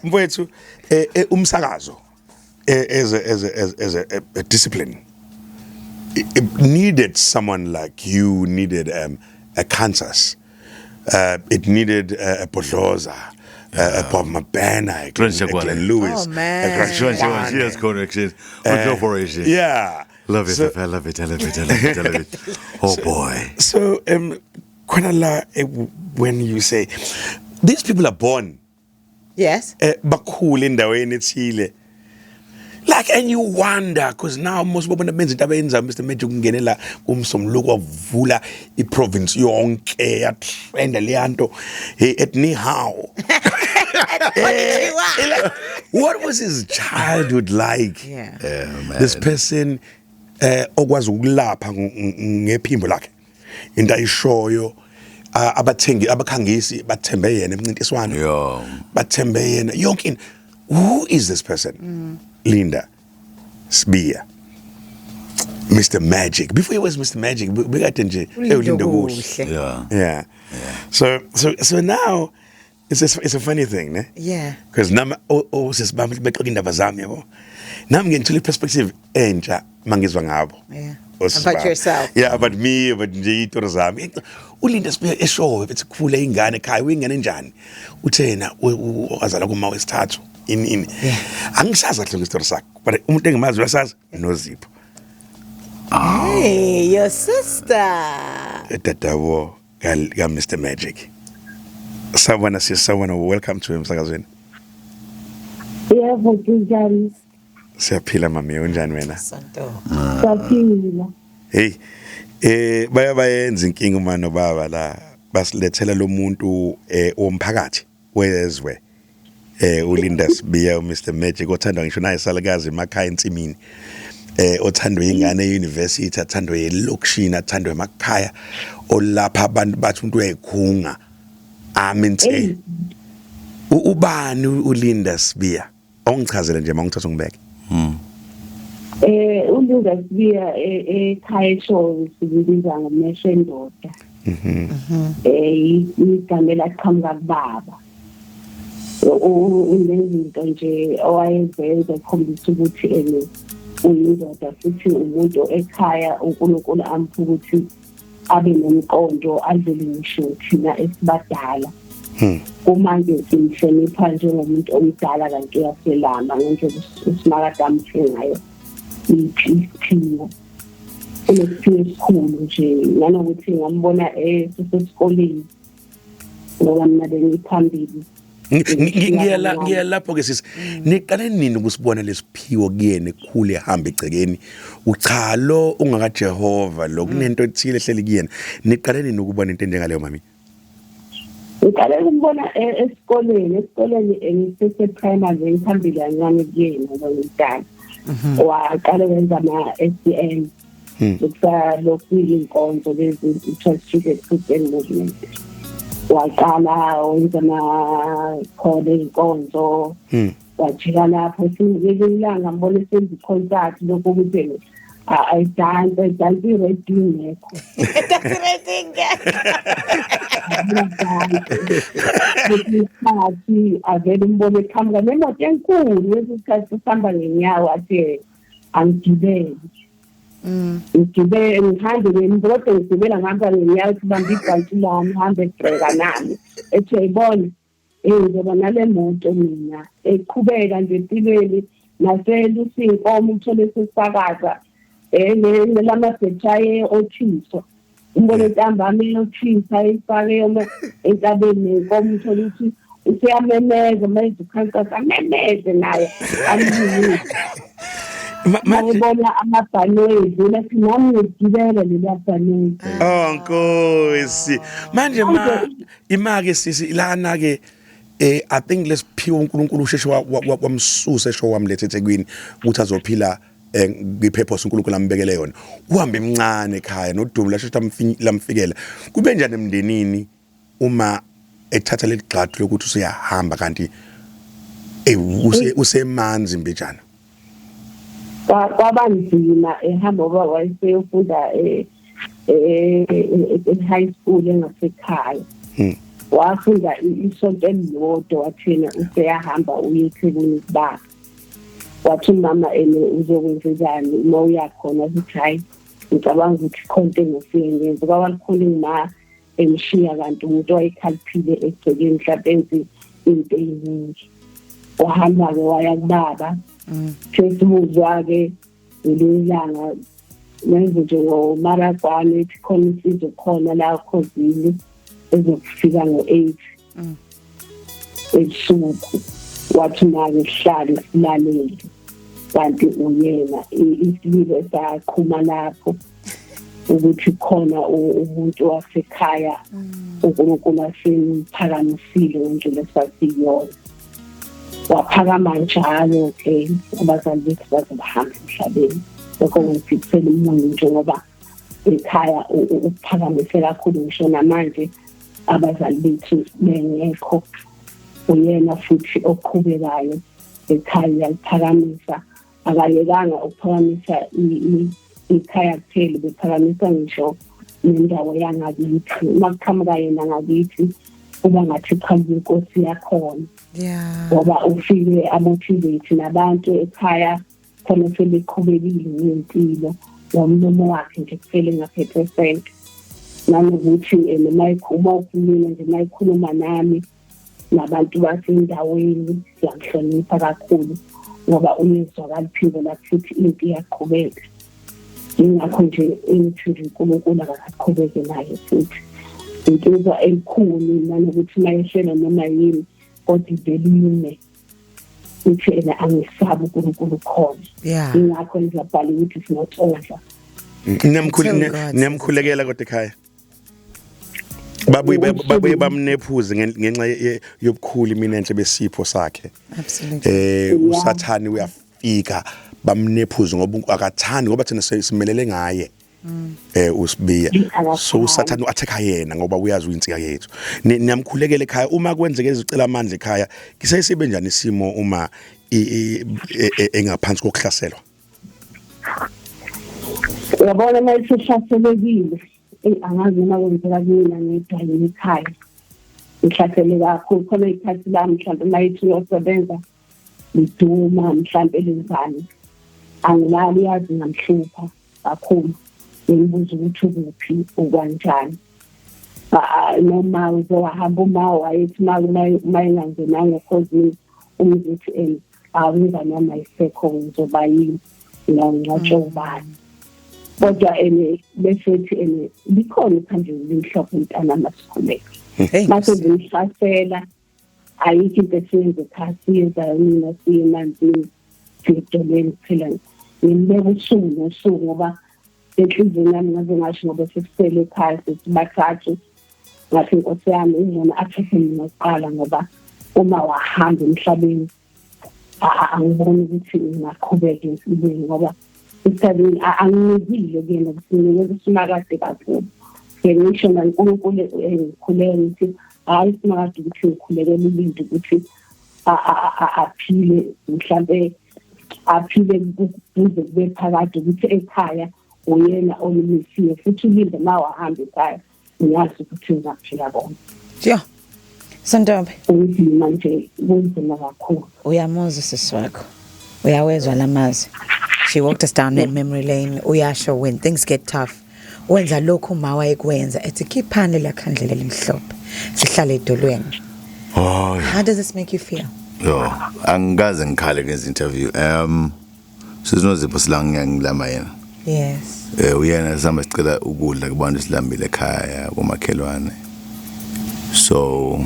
mfowethu umsakazo as a discipline, it needed someone like you, needed a Kansas, it needed a Podloza, a Bob Mabana, a Glenn Lewis. Oh man, yes, correction. Go for it. Yeah, love it. I love it. Oh boy. So when you say these people are born, yes, bakhulu endaweni ethile. Like, and you wonder, because now most people mention Mr. Magic kungenela kumsomluko wavula iprovince yonke yatrenda leyanto et ni how. What was his childhood like? Yeah. This person okwazi ukulapha ngephimbo lakhe into ayishoyo abakhangisi bathembe yena emncintiswano bathembe yena yonke. Who is this person? Linda Sbiya, Mr. Magic. Before he was Mr. Magic, we got Linda Bush. Yeah. So now it's a funny thing, ne? Yeah. Because now sesibamba beqinda bazami yabo. Now I'm getting to the perspective entsha mangizwa ngabo. Yeah. About yourself. Yeah, about me, about nje ito zami. Ulinda Sbiya eshowe bethi kukhula ingane ekhaya uyingane njani. Uthena wazala kuma wesithathu. Angisazi kahle ngestory sakhe, but umuntu engimazi uyasazi noZipho. Hey, your sister. Dadabo ka Mr. Magic. Someone welcome to him sakazweni. Yebo kunjani? Siyaphila mami, unjani wena? Santo. Siyaphila. Hey, bayenza inkinga uma nobaba la basilethela lo muntu omphakathi wezwe. Ulinda Sbiya Mr. Magic othandwa ngisho naye salakazi emakhaya ensimini othandwa ingane euniversity athandwa elokishini athandwa emakhaya olapha abantu bathi umuntu uyayikhunga amente ubani uLinda Sbiya ongichazela nje mangithatha ngibeke uLinda Sbiya ekhaya show sibiza ngomeshendoda igama laqhamuka kubaba unezinto nje owayezenza ekhombisa ukuthi uyindoda futhi umuntu ekhaya uNkulunkulu ampha ukuthi abe nomqondo adlule ngisho thina esibadala. Kumanje simhlonipha njengomuntu omdala kanti uyaselama ngendlela uSimakade amhle ngayo. Isiphiwo esikhulu nje nanokuthi ngambona sesesikoleni ngoba mina bengiphambili. Ngiyalapho ke sisi niqale nini ukusibona lesiphiwo kuyena ekhule ehamba egcekeni ucha lo ungaka Jehova lo kunento ethile ehleli kuyena niqale nini ukubona into enjengaleyo mami? Ngiqale ukubona esikoleni ngisese primary ngiphambili kancane kuyena ngoba ngidala waqala wenza ama SDN lokhu inkonzo lezi Transgender Christian Movement. Waqala wenza khona inkonzo wajika lapho singelilanga ngibona senza iconcert lokho ukuthi I dance reading ngekho isikhathi avele umbone eqhamuka nemoto enkulu lesikhathi sihamba ngenyawo athi angigibele ngihambe ngemboto ngigibela ngihamba ngenyawo sibambe ibhanti lami ngihambe ebhreka nami ethi ayibona ngizoba nale moto mina eqhubeka nje empilweni naselusi inkomo uthole sesisakaza nelamasetshaye othiso umbone ntambama yothisa ifake yona entabeni inkomo uthole ukuthi usiyamemeza manje ukhankasa amemeze naye amyini Mabona amabhanoyi dlula sinami ngigibela lelabhanoyi. Oh Nkosi. Manje imake sisi lana ke I think lesiphiwa uNkulunkulu usheshe wamsusa esho wamlethe eThekwini ukuthi azophila ngipurpose uNkulunkulu ambekele yona. Uhambe emncane ekhaya nodumo lasheshe lamfikela. Kube njani emndenini uma ethatha leligxathu lokuthi useyahamba kanti usemanzi mbejana? Kwabanzima ehamba ngoba wayeseyofunda high school engasekhaya wafunda isonto elilodwa wathena useyahamba uyeThekwini baba wathi mama uzokwenzekani uma uyakhona ukuthi hayi ngicabanga ukuthi khonto engosiyengenza kwalikhulu ngima emshiya kanti umuntu wayekhaliphile egcekeni mhlawumbe enzi into eziningi wahamba-ke waya kubaba sesibuzwa-ke ngelilanga nenze nje ngoMaragwane ethi khona isizo khona la Khosini ezokufika ngo-8 ebusuku wathi make sihlale silalele kanti uyena isililo esaqhuma lapho ukuthi khona umuntu wasekhaya uNkulunkulu asemphakamisile ngendlela esasiyona waphakama njalo-ke abazali bethu bazobahamba emhlabeni lokho kungiphikisela umoya njengoba ekhaya ukuphakamise kakhulu ngisho namanje abazali bethu bengekho uyena futhi oqhubekayo ekhaya yaliphakamisa akayekanga ukuphakamisa ikhaya kuphela bephakamisa ngisho nendawo yangakithi makuqhamuka yena ngakithi kuba ngathi qhamuka inkosi yakhona ngoba ufike amotivate nabantu ekhaya khona sebeqhubekile ngempilo ngomlomo wakhe nje kuphele nga-100% nanokuthi uma ukhuluma nje uma ikhuluma nami nabantu basendaweni siyahlonipha kakhulu ngoba uyezwakala iphimbo lakuthi impi iyaqhubeka ingakho nje engithi uNkulunkulu akaqhubeke naye futhi insizwa enkulu nanokuthi mayeshela noma yini kodwa ivele uthi ena angisabi uNkulunkulu khona ingakho ngizabhala ukuthi sinotondla niyamkhulekela kodwa ekhaya babuye bamnephuze ngenxa yobukhulu iminenhle besipho sakhe usathani uyafika bamnephuze ngoba akathandi ngoba thina simelele ngaye usibiya so usathani uattack yena ngoba uyazi uyinsika yethu niyamkhulekela ekhaya uma kwenzeke izicela amandla ekhaya kisesibe njani isimo uma engaphansi kokuhlaselwa yabona mase sihlaselekile angazi uma kwenzeka mina ngedayini ekhaya ngihlaseleke kakhulu khona ikhathi lami mhlawumbe mayithi uyosebenza ngiduma mhlawumbe lenzani angilali yazi ngamhlupha kakhulu ngibuza ukuthi ukuphi ukwanjani noma uzohamba uma wayethi mayingangenanga ekhosini umzithi awenza noma isekho ngizoba yini ngingcatshwa ubani kodwa besethi likhona ikhandle limhlophe umntana masikhuleka mase ngihlasela ayikho into esiyenza ekhasi yenza mina siyemanzini sidolweni phela ngibeka usuku ngoba enhlizweni yami ngaze ngasho ngoba sesisele ekhaya sesibathathu ngathi inkosi yami ingona athethe mina kuqala ngoba uma wahamba emhlabeni angiboni ukuthi ngaqhubeka empilweni ngoba isibini angizile kuyena kusinikeza isimakade kakhulu ngisho naNkulunkulu engikhuleka ngithi hayi isimakade ukuthi ngikhulekela ulindi ukuthi aphile mhlambe aphile kuze kube phakathi ukuthi ekhaya uyena olumisiwe futhi ulinde mawahamba ekhaya ngiyazi ukuthi ngizaphila bona Santombi manje kunzima kakhulu uyamuzwa sisi wakho uyawezwa lamazwi. She walked us down in memory lane. Uyasho when things get tough wenza lokho mawa ekwenza ethi khiphane la khandlela limhlophe sihlale edolweni. How does this make you feel? Angikaze ngikhale ngezi interview sizinozipho silanga ngilama yena. Yes. Uyena samba sicela ukudla kubantu silambile ekhaya komakhelwane. So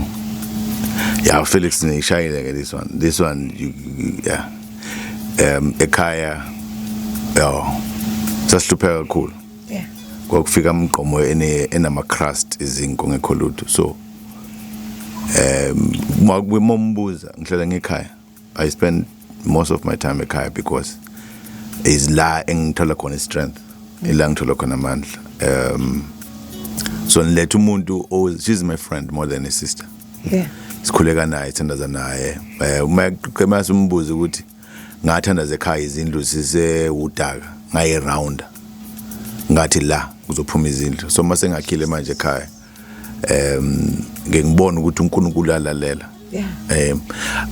Felix nishayile this one ekhaya sasihlupheka kakhulu kwakufika umgqomo enama crust izinko ngekholudo so mombuza ngihlala ngekhaya I spend most of my time ekhaya because is la engithola khona strength ila ngithola khona amandla so nilethe umuntu she's my friend more than a sister sikhuleka naye sithandaza naye uma simbuza ukuthi ngathandaza ekhaya izindlu sise udaka ngayi round ngathi la kuzophuma izindlu so mase ngakhile manje ekhaya ngengibona ukuthi uNkulunkulu uyalalela. Yeah.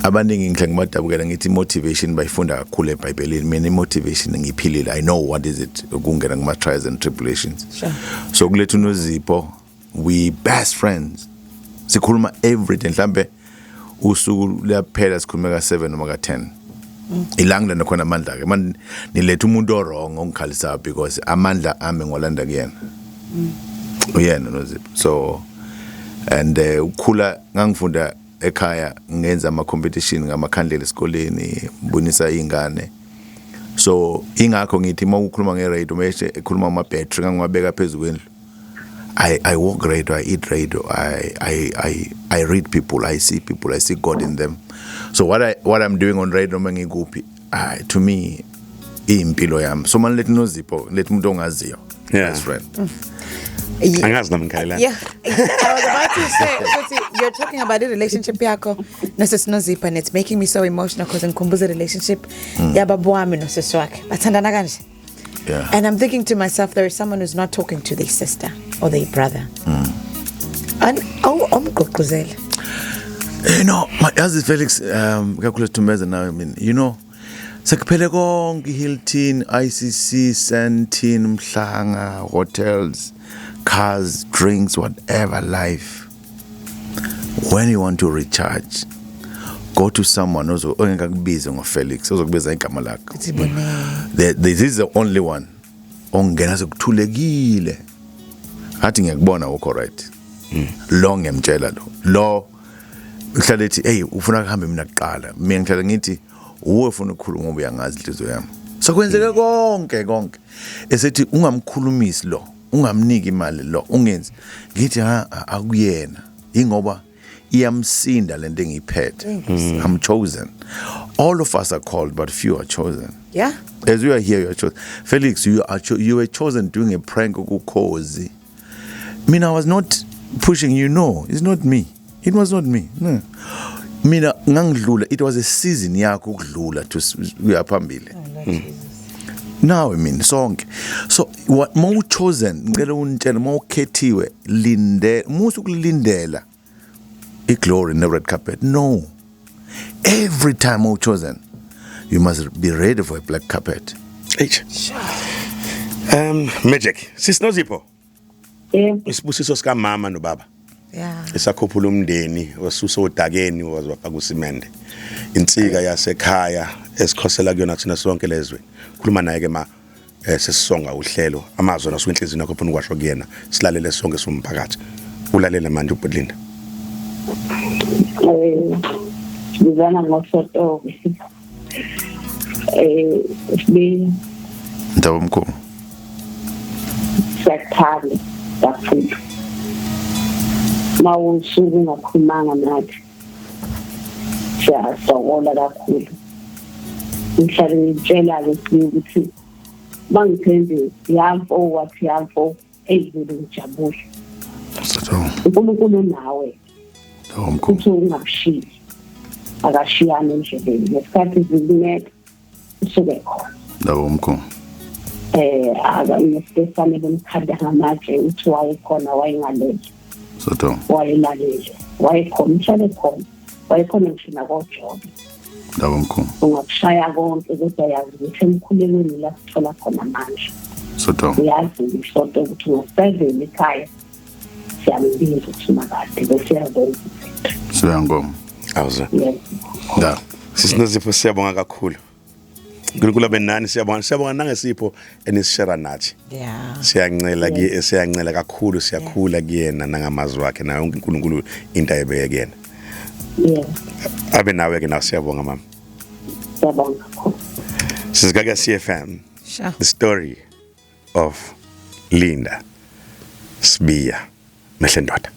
Abaningi ngihle ngimadabukela ngithi motivation bayifunda kakhulu eBhayibhelini. Mina motivation ngiphilile. I know what is it ukungena kuma trials and tribulations. Sure. So kulethu noZipho we best friends. Sikhuluma every day mhlambe usuku liyaphela sikhuluma ka7 noma ka10. Ilangla nakhona amandla ke man nilethe umuntu orong ongikhalisa because amandla ami ngolanda kuyena. Uyena noZipho. So and ukhula ngangifunda ekhaya ngenza ama competition ngamakhandlela esikoleni ngibonisa izingane. So ingakho ngithi mawukhuluma ngeradio meshe ekhuluma ama battery ngangibeka phezulu kwendlu. I walk radio, I eat radio, I read people, I see people, I see God in them. So what I'm doing on radio mangikuphi to me impilo yami. So man let noZipho let umuntu ongaziyo. Best friend. Angazi nami Kayla. Yeah. I was about to say, ukuthi you're talking about the relationship yakho noSizipho and it's making me so emotional because ngikhumbuza relationship yababa wami nosisi wakhe. Bathandana kanje. Yeah. And I'm thinking to myself, there is someone who's not talking to their sister or their brother. And umgqugquzela. You know, as Felix kakhulu Tumeza now, I mean, you know, sekuphele konke Hilton, ICC, Santin, Mhlanga, hotels, cars, drinks, whatever life. When you want to recharge, go to someone also ongekakubiza ngoFelix ozokubiza igama lakho. This is the only one ongena sokuthulekile athi ngiyakubona ukho right. Lo ngiyamtshela lo uhlala ethi hey ufuna kuhambe mina kuqala mina ngihlala ngithi uwe ufuna ukukhuluma ngoba uyangazi inhliziyo yami sokwenzeke konke esethi ungamkhulumisi lo ungamniki imali lo ungenzi ngithi akuyena ingoba iyamsinda lento engiyiphethe. I'm chosen. All of us are called but few are chosen. Yeah. As you are here you are chosen. Felix you were chosen doing a prank ukukhozi. Mina I was not pushing you, no, it's not me. It was not me. No. Mina ngangidlula it was a season yakho ukudlula to uyaphambili. Now I mean sonke. So what more chosen ngicela unitshela mawukhethiwe linde musu kulindela glory in the red carpet. No. Every time you're chosen, you must be ready for a black carpet. Magic. Sisnozipho. Isibusiso sika mama nobaba. Yeah. Esakhuphula umndeni osuso odakeni wazwapha kusimende. Insika yasekhaya esikhosela kuyona thina sonke lezweni. Khuluma naye ke ma sesisonga uhlelo amazwi naso inhliziyo yakho phuna ukwasho kuyena silalele sonke somphakathi. Ulalela manje uBudlinda. Ngizana ngosoto sibe Ndawo mkhulu sekthale kakhulu mawusuku ngakhulumanga nathi siyasokola kakhulu ngihlale ngitshela ukuthi bangiphenze yamfo wathi yamfo ezulu ngijabule uNkulunkulu nawe ukuthi ungashiyi akashiyana endleleni ngesikhathi zilinetha usuke khona ndawo mkhulu akaNestefane bomkhanda ngamatshe uthi wayekhona wayengalele Soto wayelalele wayekhona mhlale khona wayekhona ngishina koJob ndawo mkhulu ungakushaya konke kodwa yazi ukuthi emkhulekweni la sithola khona manje Soto uyazi isonto ukuthi ngosevele ekhaya siyambiza ukuthi makade bese yazona siyangoma awuza da Sisnozipho siyabonga kakhulu. Nkulunkulu abenani siyabonga nangesipho enisishara nathi. Yeah. Siyancela kakhulu siyakhula kuyena nangamazwi akhe nayo uNkulunkulu into ayebeke kuyena. Yeah. Abe nawe ke nawe siyabonga mama. Siyabonga kakhulu. Sizigaka CFM. Sure. The story of Linda Sibiya Mehlendoda.